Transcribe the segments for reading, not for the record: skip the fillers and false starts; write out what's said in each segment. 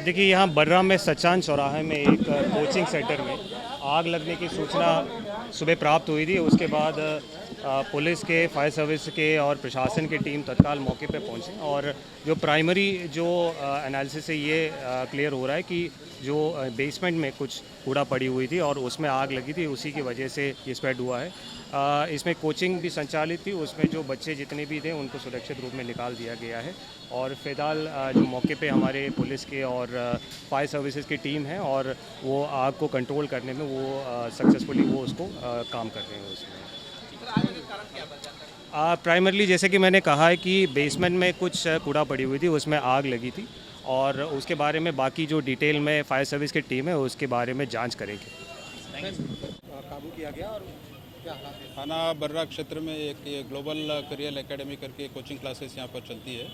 देखिए, यहाँ बर्रा में सचान चौराहे में एक कोचिंग सेंटर में आग लगने की सूचना सुबह प्राप्त हुई थी। उसके बाद पुलिस के, फायर सर्विस के और प्रशासन की टीम तत्काल मौके पर पहुंचे और जो प्राइमरी जो एनालिसिस से ये क्लियर हो रहा है कि जो बेसमेंट में कुछ कूड़ा पड़ी हुई थी और उसमें आग लगी थी, उसी की वजह से ये स्प्रेड हुआ है। इसमें कोचिंग भी संचालित थी, उसमें जो बच्चे जितने भी थे उनको सुरक्षित रूप में निकाल दिया गया है और फिलहाल जो मौके पे हमारे पुलिस के और फायर सर्विसेज की टीम है और वो आग को कंट्रोल करने में वो सक्सेसफुली वो उसको काम कर रहे हैं उसमें। प्राइमरली जैसे कि मैंने कहा है कि बेसमेंट में कुछ कूड़ा पड़ी हुई थी, उसमें आग लगी थी और उसके बारे में बाकी जो डिटेल में फायर सर्विस की टीम है उसके बारे में जांच करेंगे। काबू किया गया और क्या हालात है? थाना बर्रा क्षेत्र में एक ये ग्लोबल करियर एकेडमी करके कोचिंग क्लासेस यहाँ पर चलती है।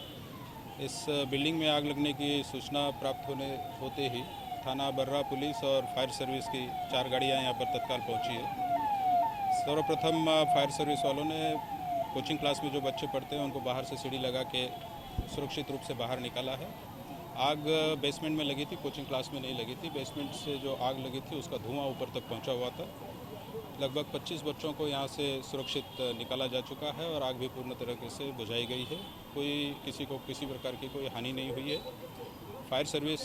इस बिल्डिंग में आग लगने की सूचना प्राप्त होते ही थाना बर्रा पुलिस और फायर सर्विस की 4 गाड़ियाँ यहाँ पर तत्काल पहुँची है। सर्वप्रथम फायर सर्विस वालों ने कोचिंग क्लास में जो बच्चे पढ़ते हैं उनको बाहर से सीढ़ी लगा के सुरक्षित रूप से बाहर निकाला है। आग बेसमेंट में लगी थी, कोचिंग क्लास में नहीं लगी थी। बेसमेंट से जो आग लगी थी उसका धुआं ऊपर तक पहुंचा हुआ था। लगभग 25 बच्चों को यहां से सुरक्षित निकाला जा चुका है और आग भी पूर्ण तरीके से बुझाई गई है। किसी को किसी प्रकार की कोई हानि नहीं हुई है। फायर सर्विस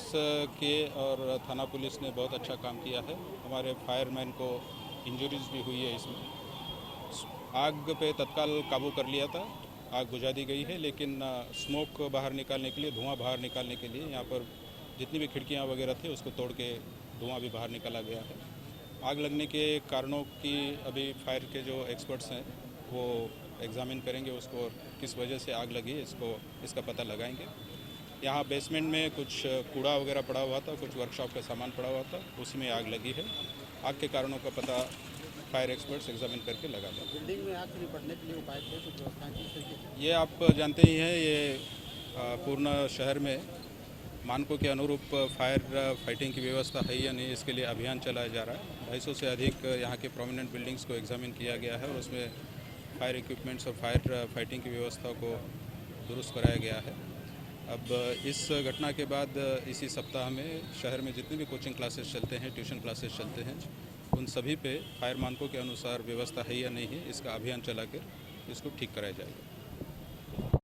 के और थाना पुलिस ने बहुत अच्छा काम किया है। हमारे फायरमैन को इंजरीज भी हुई है। इसमें आग पे तत्काल काबू कर लिया था, आग बुझा दी गई है, लेकिन स्मोक बाहर निकालने के लिए, धुआं बाहर निकालने के लिए यहाँ पर जितनी भी खिड़कियाँ वगैरह थी उसको तोड़ के धुआं भी बाहर निकाला गया है। आग लगने के कारणों की अभी फायर के जो एक्सपर्ट्स हैं वो एग्जामिन करेंगे उसको और किस वजह से आग लगी इसका पता लगाएंगे। यहाँ बेसमेंट में कुछ कूड़ा वगैरह पड़ा हुआ था, कुछ वर्कशॉप का सामान पड़ा हुआ था, उसमें आग लगी है। आग के कारणों का पता फायर एक्सपर्ट्स एग्जामिन करके लगा दें। बिल्डिंग में आग से निपटने के लिए उपाय थे, कुछ व्यवस्थाएं की? ये आप जानते ही हैं, ये पूर्ण शहर में मानकों के अनुरूप फायर फाइटिंग की व्यवस्था है या नहीं, इसके लिए अभियान चलाया जा रहा है। 250 से अधिक यहाँ के प्रोमिनेंट बिल्डिंग्स को एग्जामिन किया गया है और उसमें फायर इक्विपमेंट्स और फायर फाइटिंग की व्यवस्था को दुरुस्त कराया गया है। अब इस घटना के बाद इसी सप्ताह में शहर में जितने भी कोचिंग क्लासेस चलते हैं, ट्यूशन क्लासेस चलते हैं, उन सभी पे फायर मानकों के अनुसार व्यवस्था है या नहीं है, इसका अभियान चलाकर इसको ठीक कराया जाएगा।